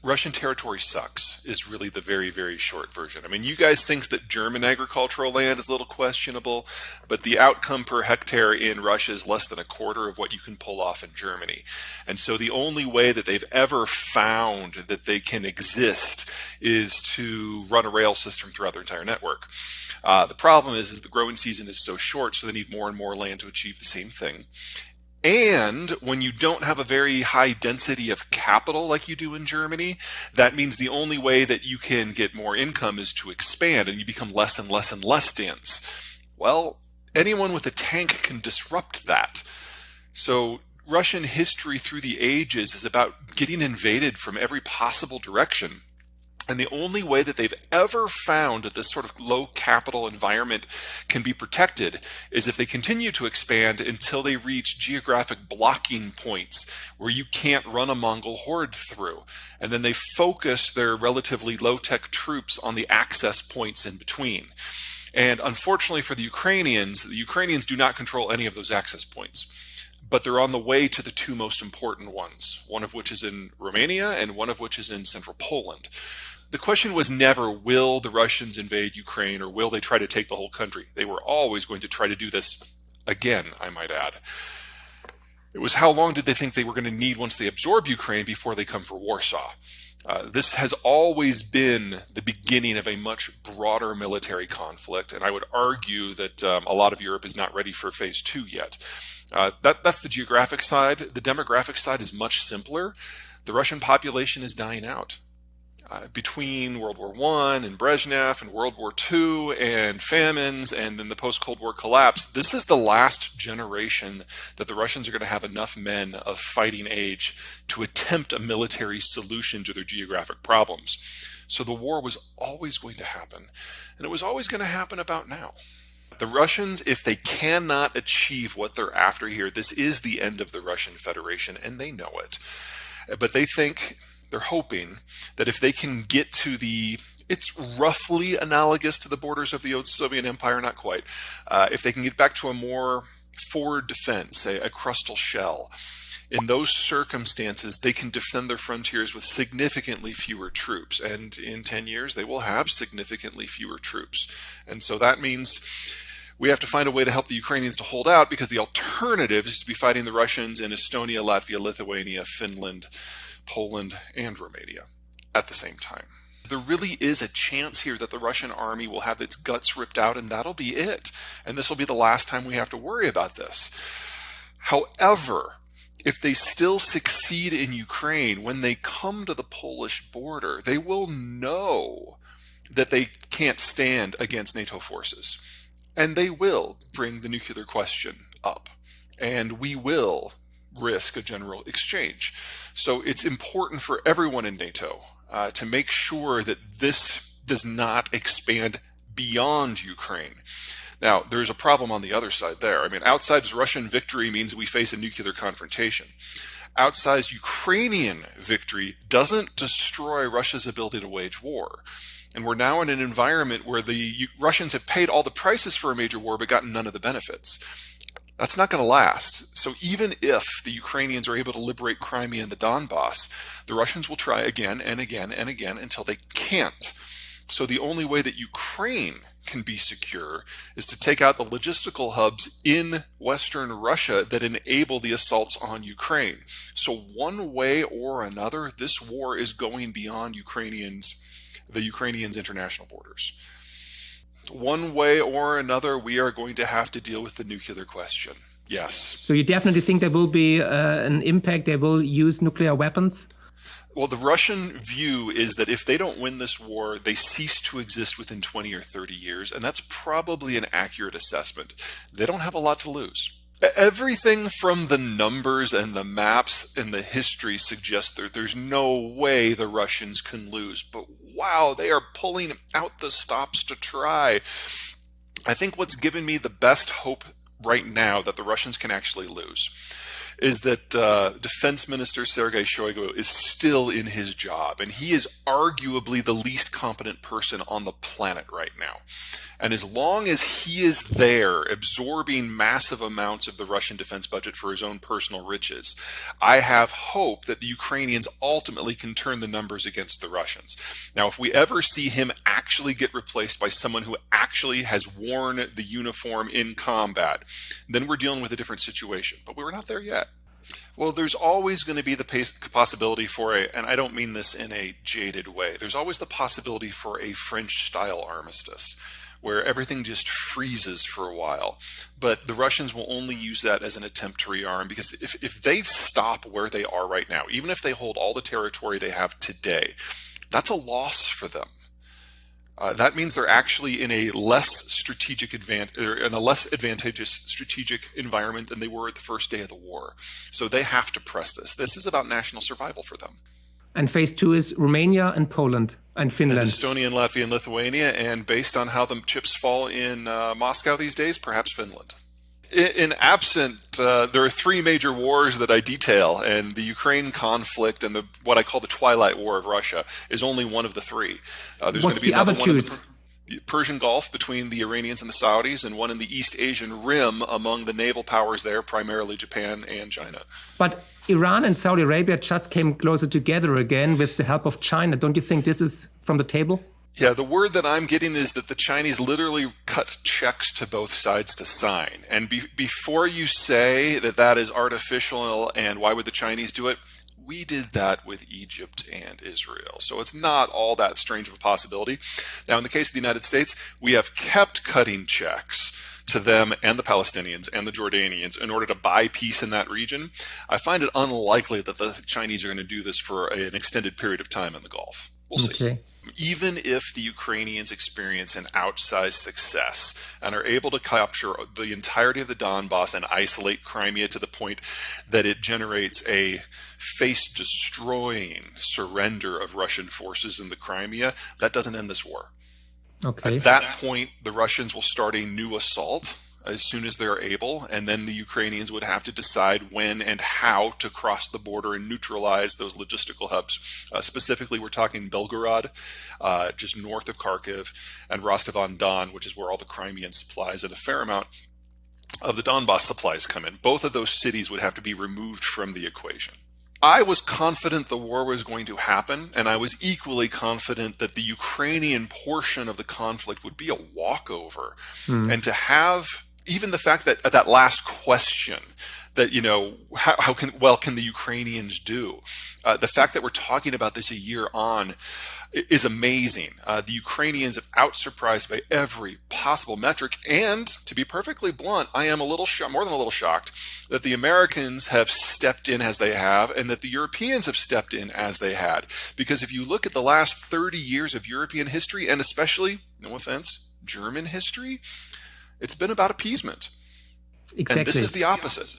Russian territory sucks is really the very, very short version. I mean, you guys think that German agricultural land is a little questionable, but the outcome per hectare in Russia is less than a quarter of what you can pull off in Germany. And so the only way that they've ever found that they can exist is to run a rail system throughout their entire network. The problem is the growing season is so short, so they need more and more land to achieve the same thing. And when you don't have a very high density of capital like you do in Germany, that means the only way that you can get more income is to expand, and you become less and less and less dense. Well, anyone with a tank can disrupt that. So Russian history through the ages is about getting invaded from every possible direction. And the only way that they've ever found that this sort of low capital environment can be protected is if they continue to expand until they reach geographic blocking points where you can't run a Mongol horde through. And then they focus their relatively low-tech troops on the access points in between. And unfortunately for the Ukrainians do not control any of those access points. But they're on the way to the two most important ones, one of which is in Romania and one of which is in central Poland. The question was never, will the Russians invade Ukraine or will they try to take the whole country? They were always going to try to do this again, I might add. It was how long did they think they were going to need once they absorb Ukraine before they come for Warsaw? This has always been the beginning of a much broader military conflict, and I would argue that a lot of Europe is not ready for phase 2 yet. That's the geographic side. The demographic side is much simpler. The Russian population is dying out. Between World War I and Brezhnev and World War II and famines and then the post-Cold War collapse, this is the last generation that the Russians are going to have enough men of fighting age to attempt a military solution to their geographic problems. So the war was always going to happen, and it was always going to happen about now. The Russians, if they cannot achieve what they're after here, this is the end of the Russian Federation, and they know it. But they're hoping that if they can get to it's roughly analogous to the borders of the old Soviet Empire, not quite. If they can get back to a more forward defense, a crustal shell, in those circumstances, they can defend their frontiers with significantly fewer troops. And in 10 years, they will have significantly fewer troops. And so that means we have to find a way to help the Ukrainians to hold out, because the alternative is to be fighting the Russians in Estonia, Latvia, Lithuania, Finland, Poland, and Romania at the same time. There really is a chance here that the Russian army will have its guts ripped out, and that'll be it. And this will be the last time we have to worry about this. However, if they still succeed in Ukraine, when they come to the Polish border, they will know that they can't stand against NATO forces. And they will bring the nuclear question up. And we will risk a general exchange. So it's important for everyone in NATO to make sure that this does not expand beyond Ukraine. Now, there's a problem on the other side there. I mean, outside Russian victory means we face a nuclear confrontation. Outside Ukrainian victory doesn't destroy Russia's ability to wage war. And we're now in an environment where the Russians have paid all the prices for a major war but gotten none of the benefits. That's not going to last. So even if the Ukrainians are able to liberate Crimea and the Donbass, the Russians will try again and again and again until they can't. So the only way that Ukraine can be secure is to take out the logistical hubs in Western Russia that enable the assaults on Ukraine. So one way or another, this war is going beyond the Ukrainians' international borders. One way or another, we are going to have to deal with the nuclear question. Yes. So you definitely think there will be an impact? They will use nuclear weapons? Well, the Russian view is that if they don't win this war, they cease to exist within 20 or 30 years, and that's probably an accurate assessment. They don't have a lot to lose. Everything from the numbers and the maps and the history suggests that there's no way the Russians can lose. But wow, they are pulling out the stops to try. I think what's given me the best hope right now that the Russians can actually lose is that Defense Minister Sergei Shoigu is still in his job, and he is arguably the least competent person on the planet right now. And as long as he is there absorbing massive amounts of the Russian defense budget for his own personal riches, I have hope that the Ukrainians ultimately can turn the numbers against the Russians. Now, if we ever see him actually get replaced by someone who actually has worn the uniform in combat, then we're dealing with a different situation. But we're not there yet. Well, there's always going to be the possibility for and I don't mean this in a jaded way, there's always the possibility for a French-style armistice, where everything just freezes for a while. But the Russians will only use that as an attempt to rearm, because if they stop where they are right now, even if they hold all the territory they have today, that's a loss for them. That means they're actually in a less advantageous strategic environment than they were at the first day of the war. So they have to press this. This is about national survival for them. And phase 2 is Romania and Poland and Finland. And Estonia and Latvia and Lithuania, and based on how the chips fall in Moscow these days, perhaps Finland. In absent, there are three major wars that I detail, and the Ukraine conflict and what I call the Twilight War of Russia is only one of the three. There's going to be another one in the Persian Gulf between the Iranians and the Saudis, and one in the East Asian Rim among the naval powers there, primarily Japan and China. But Iran and Saudi Arabia just came closer together again with the help of China. Don't you think this is from the table? Yeah, the word that I'm getting is that the Chinese literally cut checks to both sides to sign. And before you say that that is artificial and why would the Chinese do it, we did that with Egypt and Israel. So it's not all that strange of a possibility. Now, in the case of the United States, we have kept cutting checks to them and the Palestinians and the Jordanians in order to buy peace in that region. I find it unlikely that the Chinese are going to do this for an extended period of time in the Gulf. We'll see. Even if the Ukrainians experience an outsized success and are able to capture the entirety of the Donbass and isolate Crimea to the point that it generates a face-destroying surrender of Russian forces in the Crimea, that doesn't end this war. Okay. At that point, the Russians will start a new assault as soon as they're able, and then the Ukrainians would have to decide when and how to cross the border and neutralize those logistical hubs. Specifically, we're talking Belgorod, just north of Kharkiv, and Rostov-on-Don, which is where all the Crimean supplies and a fair amount of the Donbass supplies come in. Both of those cities would have to be removed from the equation. I was confident the war was going to happen, and I was equally confident that the Ukrainian portion of the conflict would be a walkover. And to have even the fact that at that last question that, you know, how can the Ukrainians do? The fact that we're talking about this a year on is amazing. The Ukrainians have out-surprised by every possible metric, and to be perfectly blunt, I am a little more than a little shocked that the Americans have stepped in as they have, and that the Europeans have stepped in as they had. Because if you look at the last 30 years of European history, and especially, no offense, German history, it's been about appeasement. Exactly. And this is the opposite.